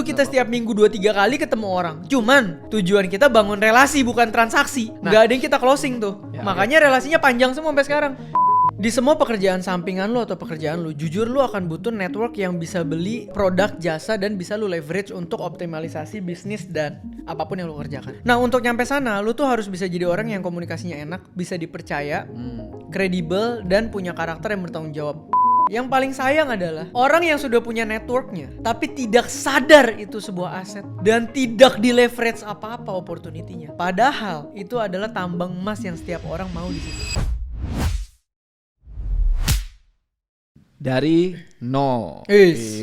perlu kita setiap minggu 2-3 kali ketemu orang. Cuman tujuan kita bangun relasi bukan transaksi. Nggak ada yang kita closing tuh. Makanya relasinya panjang semua sampai sekarang. Di semua pekerjaan sampingan lu atau pekerjaan lu, jujur lu akan butuh network yang bisa beli produk, jasa, dan bisa lu leverage untuk optimalisasi bisnis dan apapun yang lu kerjakan. Nah, untuk nyampe sana, lu tuh harus bisa jadi orang yang komunikasinya enak, bisa dipercaya, kredibel, dan punya karakter yang bertanggung jawab. Yang paling sayang adalah orang yang sudah punya networknya tapi tidak sadar itu sebuah aset dan tidak di leverage apa-apa opportunity-nya. Padahal itu adalah tambang emas yang setiap orang mau di situ. Dari nol.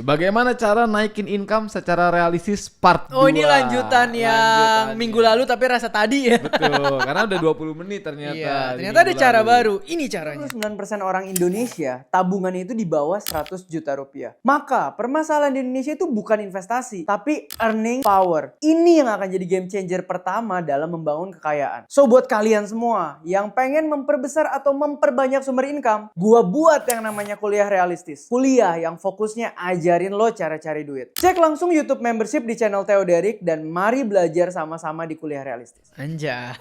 Bagaimana cara naikin income secara realistis part 2. Oh, ini lanjutan yang minggu lalu tapi rasa tadi ya. Betul, karena udah 20 menit ternyata. Iya, ternyata ada cara baru. Ini caranya. 9% orang Indonesia tabungannya itu di bawah 100 juta rupiah. Maka permasalahan di Indonesia itu bukan investasi, tapi earning power. Ini yang akan jadi game changer pertama dalam membangun kekayaan. So buat kalian semua yang pengen memperbesar atau memperbanyak sumber income, gua buat yang namanya kuliah realistis. Kuliah yang fokusnya ajarin lo cara cari duit. Cek langsung YouTube membership di channel Theo Derek dan mari belajar sama-sama di kuliah realistis. Anjay.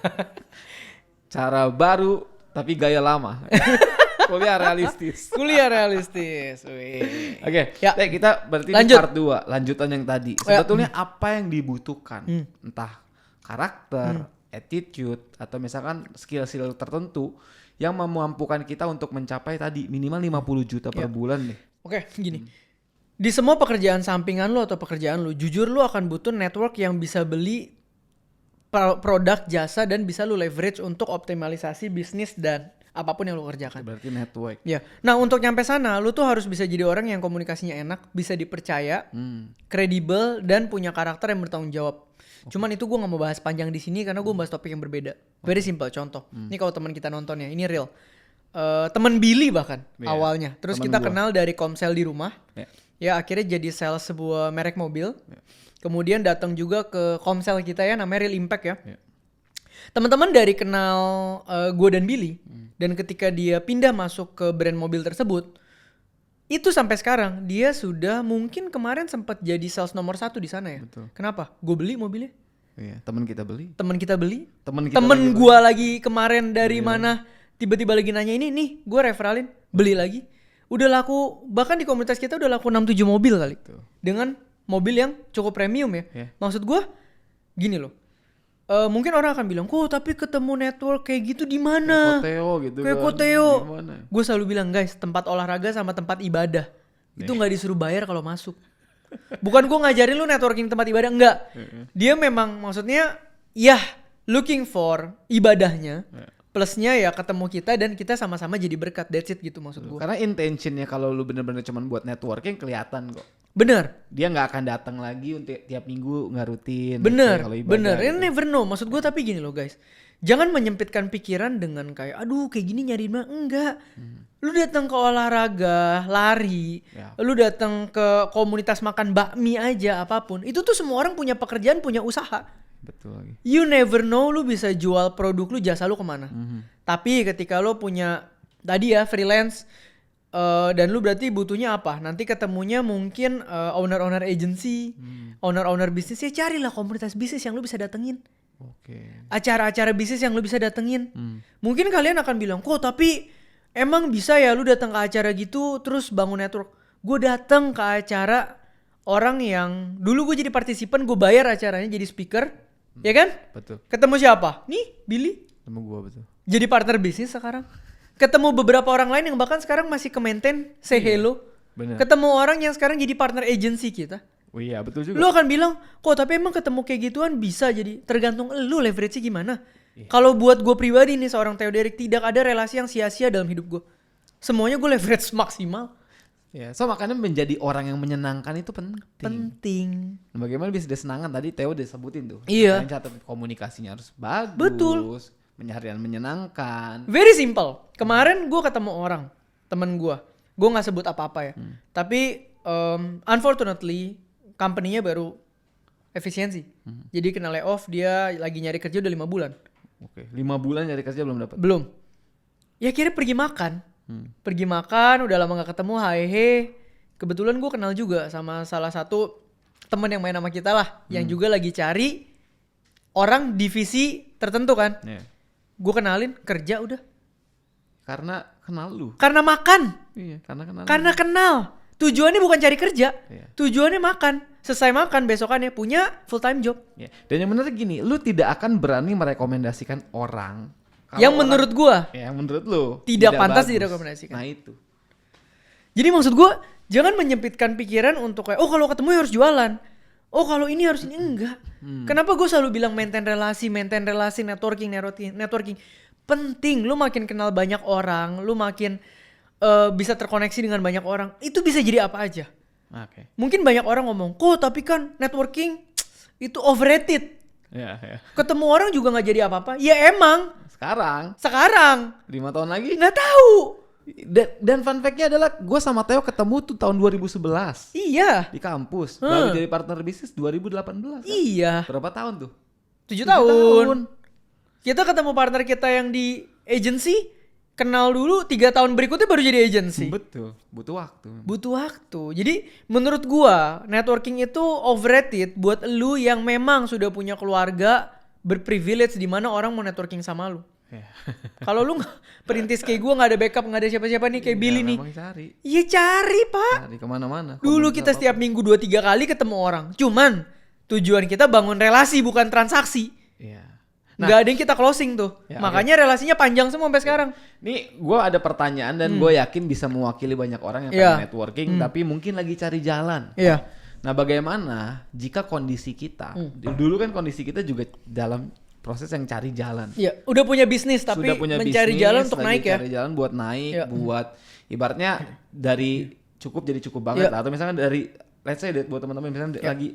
Cara baru tapi gaya lama. Kuliah realistis. Kuliah realistis. Oke, kita berarti di part 2, lanjutan yang tadi. Sebetulnya apa yang dibutuhkan? Entah karakter, attitude, atau misalkan skill-skill tertentu yang memampukan kita untuk mencapai tadi minimal 50 juta per bulan nih. Oke, gini. Di semua pekerjaan sampingan lu atau pekerjaan lu, jujur lu akan butuh network yang bisa beli produk, jasa, dan bisa lu leverage untuk optimalisasi bisnis dan apapun yang lu kerjakan. Berarti network. Ya. Nah, untuk nyampe sana, lu tuh harus bisa jadi orang yang komunikasinya enak, bisa dipercaya, kredibel, dan punya karakter yang bertanggung jawab. Cuman itu gue gak mau bahas panjang di sini karena gue bahas topik yang berbeda. Very simple, contoh. Ini kalau teman kita nonton ya, ini real. Teman Billy bahkan awalnya. Terus kita kenal dari Komsel di rumah. Ya akhirnya jadi sales sebuah merek mobil. Kemudian datang juga ke Komsel kita ya, namanya Real Impact ya. Teman-teman dari kenal gue dan Billy. Dan ketika dia pindah masuk ke brand mobil tersebut, itu sampai sekarang dia sudah mungkin kemarin sempat jadi sales nomor 1 di sana ya. Betul. Kenapa? Gue beli mobilnya. Iya, teman kita beli. Temen gue lagi kemarin dari mana tiba-tiba lagi nanya ini nih, gue referalin, beli lagi. Udah laku, bahkan di komunitas kita udah laku 6-7 mobil kali. Betul. Dengan mobil yang cukup premium ya. Maksud gue gini loh. Mungkin orang akan bilang, kok tapi ketemu network kayak gitu di mana? Kayak Koteo. Gue selalu bilang, guys, tempat olahraga sama tempat ibadah itu nggak disuruh bayar kalau masuk. Bukan gue ngajarin lu networking tempat ibadah, enggak. Dia memang maksudnya, looking for ibadahnya. Plusnya ya ketemu kita dan kita sama-sama jadi berkat. That's it gitu maksud gue. Karena intentionnya kalau lu bener-bener cuma buat networking kelihatan kok. Bener. Dia nggak akan datang lagi untuk tiap minggu nggak rutin. Bener. Gitu. You never know. Maksud gue tapi gini loh guys. Jangan menyempitkan pikiran dengan kayak aduh kayak gini nyari mah. Enggak. Lu datang ke olahraga, lari. Lu datang ke komunitas makan bakmi aja apapun. Itu tuh semua orang punya pekerjaan, punya usaha. Betul lagi. You never know lu bisa jual produk lu, jasa lu kemana. Tapi ketika lu punya tadi ya freelance dan lu berarti butuhnya apa? Nanti ketemunya mungkin owner-owner agency, owner-owner bisnis, ya carilah komunitas bisnis yang lu bisa datengin. Acara-acara bisnis yang lu bisa datengin. Mungkin kalian akan bilang, kok tapi emang bisa ya lu datang ke acara gitu terus bangun network. Gue datang ke acara orang yang dulu gue jadi partisipan, gue bayar acaranya jadi speaker, ya kan? Betul. Ketemu siapa? Nih, Billy. Ketemu gue betul. Jadi partner bisnis sekarang. Ketemu beberapa orang lain yang bahkan sekarang masih ke-maintain, say hello. Bener. Ketemu orang yang sekarang jadi partner agency kita. Oh iya, betul juga. Lu akan bilang, kok tapi emang ketemu kayak gituan bisa jadi. Tergantung lu leverage-nya gimana. Kalau buat gue pribadi nih seorang Theo Derek, tidak ada relasi yang sia-sia dalam hidup gue. Semuanya gue leverage maksimal. Ya, so makanya menjadi orang yang menyenangkan itu penting. Nah, bagaimana bisa disenangkan tadi Theo udah sebutin tuh. Iya. Catat komunikasinya harus bagus. Betul. Menyeharian menyenangkan. Very simple. Kemarin gue ketemu orang, temen gue gak sebut apa-apa ya. Tapi unfortunately company-nya baru efisiensi. Jadi kena layoff, dia lagi nyari kerja udah 5 bulan. Oke, 5 bulan nyari kerja belum dapat. Belum. Ya akhirnya pergi makan. Pergi makan, udah lama gak ketemu, hai. Kebetulan gue kenal juga sama salah satu temen yang main sama kita lah, yang juga lagi cari orang divisi tertentu kan. Gue kenalin kerja udah. Karena kenal lu. Karena makan. Iya, karena kenal. Tujuannya bukan cari kerja. Tujuannya makan. Selesai makan besokannya punya full time job. Dan yang benar gini, lu tidak akan berani merekomendasikan orang yang menurut gua yang menurut lu tidak pantas bagus. direkomendasikan. Nah itu. Jadi maksud gua jangan menyempitkan pikiran untuk kayak kalau ketemu harus jualan. Kalau ini harus ini enggak. Kenapa gua selalu bilang maintain relasi, networking. Penting. Lu makin kenal banyak orang, lu makin bisa terkoneksi dengan banyak orang. Itu bisa jadi apa aja. Mungkin banyak orang ngomong, tapi kan networking itu overrated. Ketemu orang juga nggak jadi apa-apa. Ya emang. Sekarang. 5 tahun lagi? Nggak tahu. Dan fun fact-nya adalah gue sama Theo ketemu tuh tahun 2011. Iya. Di kampus. Baru jadi partner bisnis 2018. Iya. Berapa tahun tuh? 7 tahun. Kita ketemu partner kita yang di agency. Kenal dulu 3 tahun berikutnya baru jadi agency. Betul. Butuh waktu. Jadi menurut gua networking itu overrated buat lu yang memang sudah punya keluarga berprivilege di mana orang mau networking sama lu. Kalau lu perintis kayak gua nggak ada backup, nggak ada siapa-siapa nih kayak Billy nih. Iya cari pak. Cari kemana-mana. Dulu kita setiap minggu 2-3 kali ketemu orang. Cuman tujuan kita bangun relasi bukan transaksi. Nggak ada yang kita closing tuh. Makanya relasinya panjang semua sampai sekarang. Nih gue ada pertanyaan dan gue yakin bisa mewakili banyak orang yang pengen networking tapi mungkin lagi cari jalan. Nah bagaimana jika kondisi kita, dulu kan kondisi kita juga dalam proses yang cari jalan. Udah punya bisnis tapi mencari jalan untuk naik ya. Cari jalan buat naik, buat ibaratnya dari cukup jadi cukup banget lah. Atau misalkan dari, let's say buat teman-teman misalnya lagi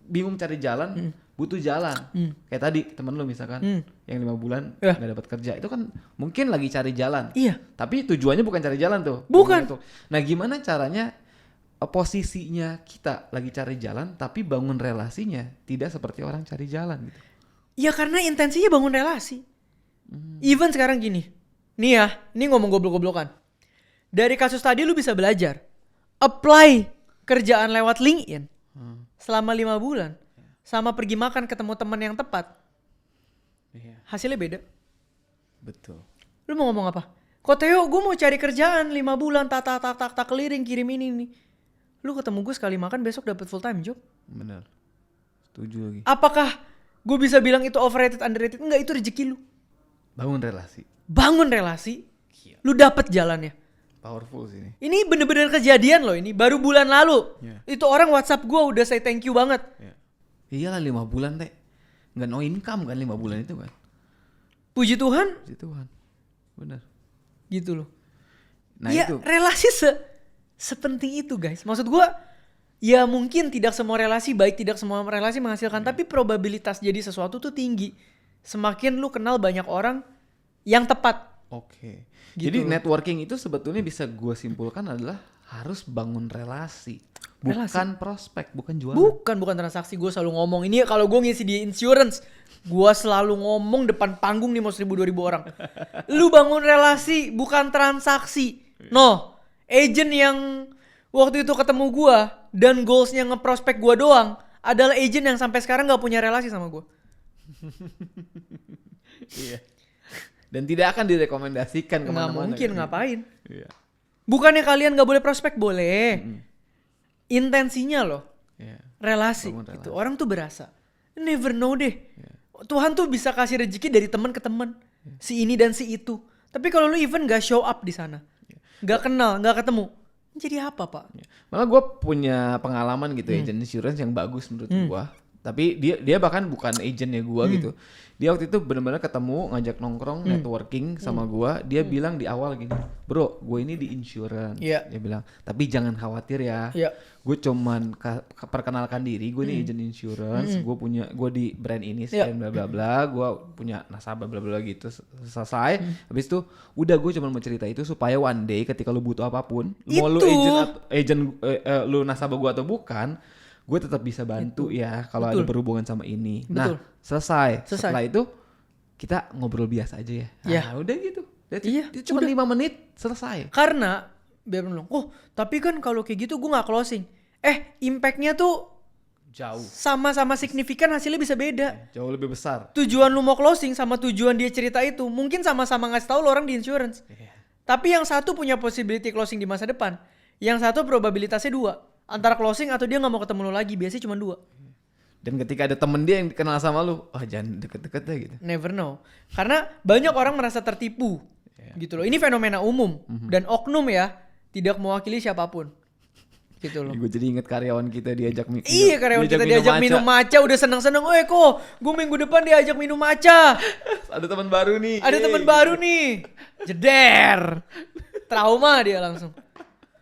bingung cari jalan, butuh jalan. Kayak tadi temen lu misalkan yang 5 bulan gak dapat kerja, itu kan mungkin lagi cari jalan. Tapi tujuannya bukan cari jalan tuh. Bukan. Nah gimana caranya posisinya kita lagi cari jalan tapi bangun relasinya tidak seperti orang cari jalan gitu. Ya karena intensinya bangun relasi. Even sekarang gini. Nih ya, ini ngomong goblok-goblokan. Dari kasus tadi lu bisa belajar. Apply kerjaan lewat LinkedIn selama 5 bulan. Sama pergi makan ketemu teman yang tepat. Hasilnya beda. Betul. Lu mau ngomong apa? Theo gue mau cari kerjaan 5 bulan tak keliling kirim ini nih. Lu ketemu gue sekali makan besok dapat full time job. Bener. Setuju lagi. Apakah gue bisa bilang itu overrated, underrated? Enggak, itu rezeki lu. Bangun relasi. Lu dapet jalannya. Powerful sih ini. Ini bener-bener kejadian loh ini. Baru bulan lalu. Itu orang WhatsApp gue udah say thank you banget. Iyalah 5 bulan teh. Nggak no income kan 5 bulan itu kan. Puji Tuhan. Bener. Gitu loh. Nah ya, itu. Relasi sepenting itu guys. Maksud gue. Ya mungkin tidak semua relasi baik. Tidak semua relasi menghasilkan. Tapi probabilitas jadi sesuatu tuh tinggi. Semakin lu kenal banyak orang yang tepat. Oke. Gitu Jadi loh. networking itu sebetulnya bisa gue simpulkan adalah harus bangun relasi. Bukan prospek, bukan jualan. Bukan transaksi. Gue selalu ngomong ini kalau gue ngisi di insurance, gue selalu ngomong depan panggung nih mau 1.000-2.000 orang. Lu bangun relasi, bukan transaksi. No, agent yang waktu itu ketemu gue dan goalsnya ngeprospek gue doang adalah agent yang sampai sekarang gak punya relasi sama gue. Iya. Dan tidak akan direkomendasikan kemana-mana. Nggak mungkin, ngapain? Iya. Bukannya kalian gak boleh prospek, boleh. Intensinya loh. Relasi. Itu orang tuh berasa. Never know deh. Tuhan tuh bisa kasih rezeki dari teman ke teman. Si ini dan si itu. Tapi kalau lu even gak show up di sana, gak kenal, gak ketemu, jadi apa pak? Malah gue punya pengalaman gitu agent insurance yang bagus menurut gue. Tapi dia bahkan bukan agentnya gue gitu. Dia waktu itu benar-benar ketemu, ngajak nongkrong, networking sama gue. Dia bilang di awal gini, bro, gue ini di insurance. Dia bilang, tapi jangan khawatir ya. Gue cuman perkenalkan diri, gue ini agent insurance. Gue di brand ini, sekian bla bla bla. Gue punya nasabah bla bla gitu. Selesai. Habis itu, udah gue cuma mau cerita itu supaya one day ketika lu butuh apapun, mau lu agent lu nasabah gue atau bukan, gue tetap bisa bantu ya kalau ada berhubungan sama ini. Nah, selesai. Setelah itu kita ngobrol biasa aja ya. Nah, udah gitu. Itu cuma 5 menit selesai. Karena biar bilang, tapi kan kalau kayak gitu gue nggak closing. Impactnya tuh Jauh. Sama-sama signifikan hasilnya bisa beda. Jauh lebih besar. Tujuan lu mau closing sama tujuan dia cerita itu mungkin sama-sama ngasih tahu lo orang di insurance. Tapi yang satu punya possibility closing di masa depan, yang satu probabilitasnya 2. Antara closing atau dia nggak mau ketemu lo lagi, biasanya cuma 2. Dan ketika ada temen dia yang kenal sama lu, jangan deket-deket deh gitu. Never know. Karena banyak orang merasa tertipu. Gitu loh. Ini fenomena umum dan oknum ya, tidak mewakili siapapun. Gitu loh. Gue jadi inget karyawan kita diajak Iya, karyawan kita diajak minum matcha udah seneng-seneng. Kok gue minggu depan diajak minum matcha. Ada teman baru nih. Jeder. Trauma dia langsung.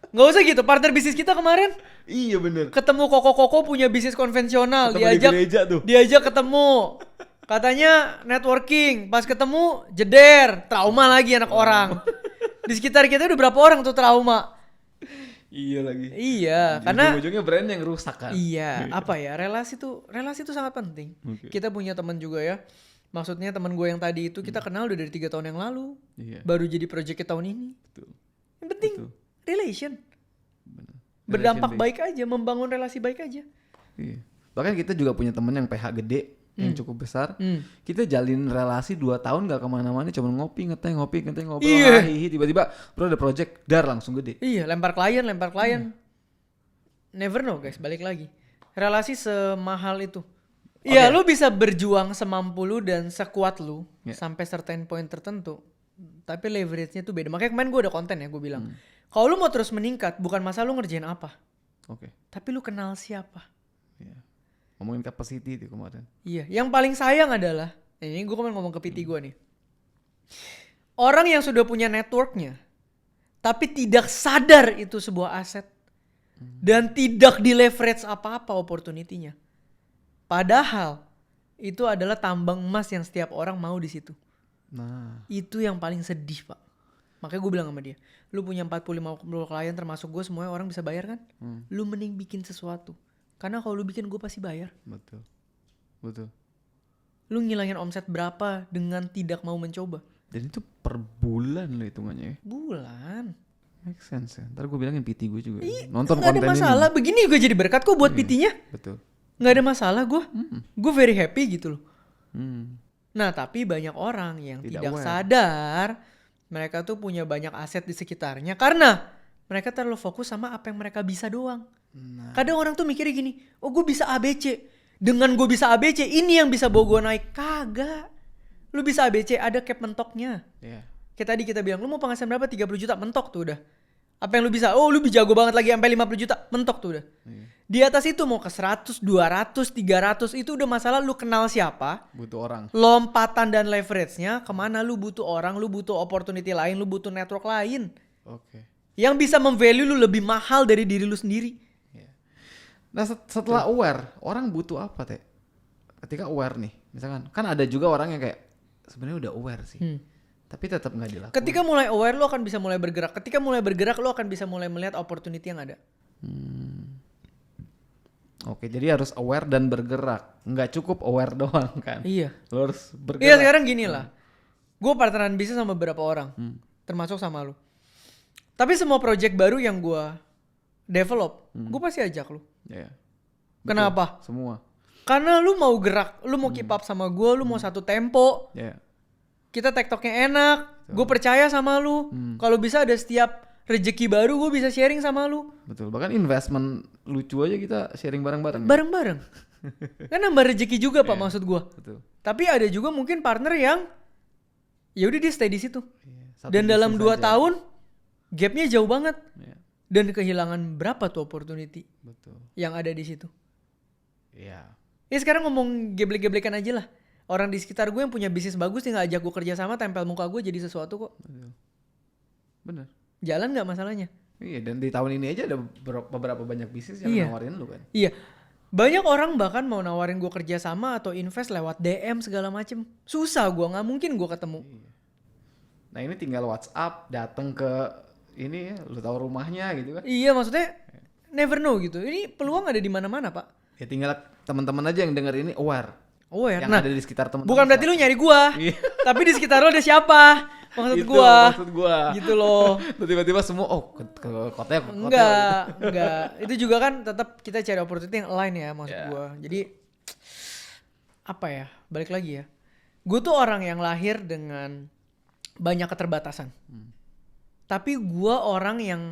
Nggak usah gitu, partner bisnis kita kemarin. Iya bener. Ketemu Koko punya bisnis konvensional. Ketemu di gereja tuh. Diajak ketemu. Katanya networking. Pas ketemu jeder. Trauma lagi anak orang. Di sekitar kita udah berapa orang tuh trauma. Iya lagi. Iya, karena ujung-ujungnya brand yang rusak kan. Iya, apa ya? Relasi tuh sangat penting. Okay. Kita punya teman juga ya. Maksudnya teman gue yang tadi itu kita kenal udah dari 3 tahun yang lalu. Iya. Baru jadi project tahun ini. Betul. Yang penting Betul. relation. Bener. Berdampak Relation baik aja, membangun relasi baik aja. Iya. Bahkan kita juga punya temen yang PH gede, yang cukup besar. Kita jalin relasi 2 tahun gak kemana-mana, cuma ngopi, ngobrol, Iya. hihi, tiba-tiba bro ada project, langsung gede. Iya, lempar klien. Never know guys, balik lagi. Relasi semahal itu. Iya, lu bisa berjuang semampu lu dan sekuat lu sampai certain point tertentu. Tapi leverage-nya tuh beda. Makanya kemarin gue ada konten ya, gue bilang. Kalau lu mau terus meningkat, bukan masalah lu ngerjain apa. Oke. Tapi lu kenal siapa. Iya. Ngomongin capacity itu kemarin. Iya, yang paling sayang adalah, ini gue kemarin ngomong ke PT gue nih. Orang yang sudah punya networknya, tapi tidak sadar itu sebuah aset. Dan tidak di leverage apa-apa opportunity-nya. Padahal, itu adalah tambang emas yang setiap orang mau di situ. Nah. Itu yang paling sedih, Pak. Makanya gue bilang sama dia, lu punya 40-50 klien termasuk gue, semuanya orang bisa bayar kan? Lu mending bikin sesuatu. Karena kalau lu bikin gue pasti bayar. Betul. Lu ngilangin omset berapa dengan tidak mau mencoba? Dan itu per bulan lo hitungannya ya? Bulan. Make sense ya. Ntar gue bilangin PT gue juga. Nonton Gak konten ada masalah. ini. Begini gue jadi berkat kok buat PT-nya. Betul. Gak ada masalah gue. Gue very happy gitu loh. Nah tapi banyak orang yang tidak sadar. Mereka tuh punya banyak aset di sekitarnya. Karena mereka terlalu fokus sama apa yang mereka bisa doang. Kadang orang tuh mikirnya gini, gue bisa ABC. Dengan gue bisa ABC, ini yang bisa bawa gue naik. Kagak. Lu bisa ABC, ada cap mentoknya. Kayak tadi kita bilang, lu mau penghasilan berapa? 30 juta, mentok tuh udah. Apa yang lu bisa? Lu jago banget lagi sampai 50 juta, mentok tuh udah. Di atas itu mau ke 100, 200, 300, itu udah masalah lu kenal siapa. Butuh orang. Lompatan dan leverage-nya, kemana lu butuh orang, lu butuh opportunity lain, lu butuh network lain. Oke. Yang bisa memvalue lu lebih mahal dari diri lu sendiri. Nah setelah aware, orang butuh apa teh? Ketika aware nih, misalkan kan ada juga orang yang kayak sebenarnya udah aware sih, tapi tetap nggak dilakukan. Ketika mulai aware, lu akan bisa mulai bergerak. Ketika mulai bergerak, lu akan bisa mulai melihat opportunity yang ada. Oke, jadi harus aware dan bergerak. Nggak cukup aware doang kan? Iya. Lu harus bergerak. Iya sekarang gini lah, gue partneran bisnis sama beberapa orang, termasuk sama lu. Tapi semua project baru yang gue develop, gue pasti ajak lu. Yeah. Kenapa? Semua. Karena lu mau gerak, lu mau keep up sama gue, lu mau satu tempo. Kita tektoknya enak, gue percaya sama lu. Kalau bisa ada setiap rezeki baru gue bisa sharing sama lu. Betul, bahkan investment lucu aja kita sharing bareng-bareng. Bareng-bareng. Kan nambah rezeki juga Pak maksud gue. Betul. Tapi ada juga mungkin partner yang ya udah dia stay di situ. Satu Dan dalam 2 aja. tahun gapnya jauh banget. Dan kehilangan berapa tuh opportunity yang ada di situ. Ya sekarang ngomong geblek-geblekan aja lah. Orang di sekitar gue yang punya bisnis bagus nih gak ajak gue kerja sama, tempel muka gue jadi sesuatu kok. Bener. Jalan gak masalahnya? Iya, dan di tahun ini aja ada beberapa banyak bisnis yang nawarin lu kan. Iya. Banyak orang bahkan mau nawarin gue kerja sama atau invest lewat DM segala macem. Susah gue, gak mungkin gue ketemu. Nah ini tinggal WhatsApp, datang ke ini lu tahu rumahnya gitu kan. Iya maksudnya never know gitu. Ini peluang ada di mana-mana Pak. Ya tinggal teman-teman aja yang denger ini aware. Aware. Yang nah, ada di sekitar teman-teman. Bukan berarti lu nyari gua. Tapi di sekitar lu ada siapa? Maksud Itu gua. maksud gua. Gitu loh. Tiba-tiba semua ke kotanya ke Enggak. Itu juga kan tetap kita cari opportunity yang align ya maksud Yeah. gua. Jadi apa ya? Balik lagi ya. Gue tuh orang yang lahir dengan banyak keterbatasan. Tapi gua orang yang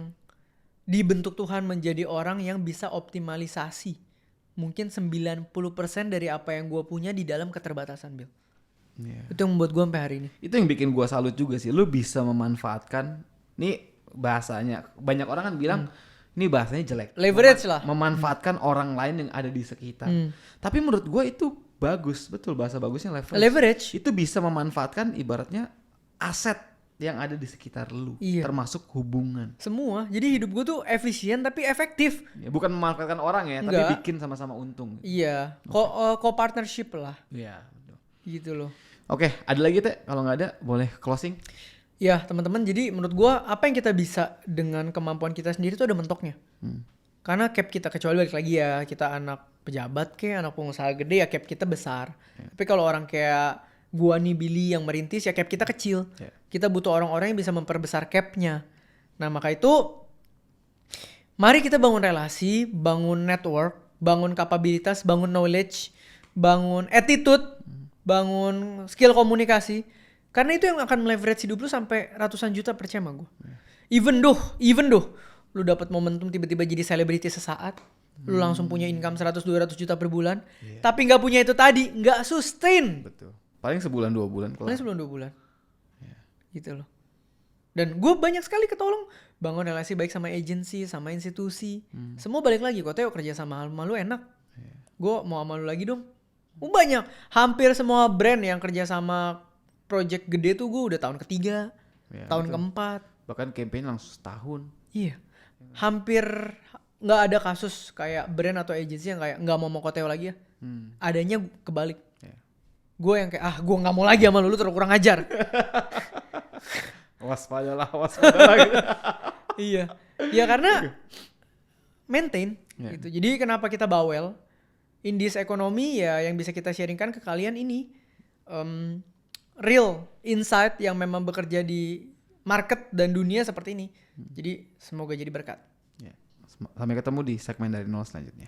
dibentuk Tuhan menjadi orang yang bisa optimalisasi. Mungkin 90% dari apa yang gua punya di dalam keterbatasan, Bill. Yeah. Itu yang membuat gua sampai hari ini. Itu yang bikin gua salut juga sih. Lu bisa memanfaatkan nih bahasanya. Banyak orang kan bilang ini bahasanya jelek. Leverage lah. Memanfaatkan orang lain yang ada di sekitar. Tapi menurut gua itu bagus, betul bahasa bagusnya leverage. Leverage. Itu bisa memanfaatkan ibaratnya aset yang ada di sekitar lu, Iya. termasuk hubungan. Semua. Jadi hidup gue tuh efisien tapi efektif. Ya, bukan memanfaatkan orang ya, Enggak. tapi bikin sama-sama untung. Iya. Co-partnership lah. Iya, betul. Gitu loh. Oke, ada lagi Teh? Kalau nggak ada, boleh closing. Ya teman-teman, jadi menurut gue apa yang kita bisa dengan kemampuan kita sendiri tuh ada mentoknya. Karena cap kita, kecuali balik lagi ya, kita anak pejabat kayak anak pengusaha gede ya cap kita besar. Tapi kalau orang kayak gua nih Billy yang merintis ya cap kita kecil. Kita butuh orang-orang yang bisa memperbesar capnya. Nah maka itu mari kita bangun relasi, bangun network, bangun kapabilitas, bangun knowledge, bangun attitude, bangun skill komunikasi. Karena itu yang akan meleverage hidup lu sampai ratusan juta, percaya sama gue. Even though lu dapat momentum tiba-tiba jadi selebriti sesaat, lu langsung punya income 100-200 juta per bulan, tapi nggak punya itu tadi, nggak sustain. Betul. Paling sebulan 2 bulan kelar. Paling sebelum 2 bulan. Gitu loh. Dan gue banyak sekali ketolong bangun relasi baik sama agency, sama institusi. Semua balik lagi, kok Teo kerja sama lu enak. Gue mau sama lu lagi dong. Banyak. Hampir semua brand yang kerja sama project gede tuh gue udah tahun ketiga, tahun keempat. Bahkan campaign langsung setahun. Iya. Hampir nggak ada kasus kayak brand atau agency yang kayak nggak mau Koteo lagi ya. Adanya kebalik. Gue yang kayak gue nggak mau lagi sama lu terlalu kurang ajar. waspada lah. Gitu. Iya. Ya karena maintain gitu. Jadi kenapa kita bawel? In this economy ya yang bisa kita sharingkan ke kalian ini real insight yang memang bekerja di market dan dunia seperti ini. Jadi semoga jadi berkat. Sampai ketemu di segmen dari nol selanjutnya.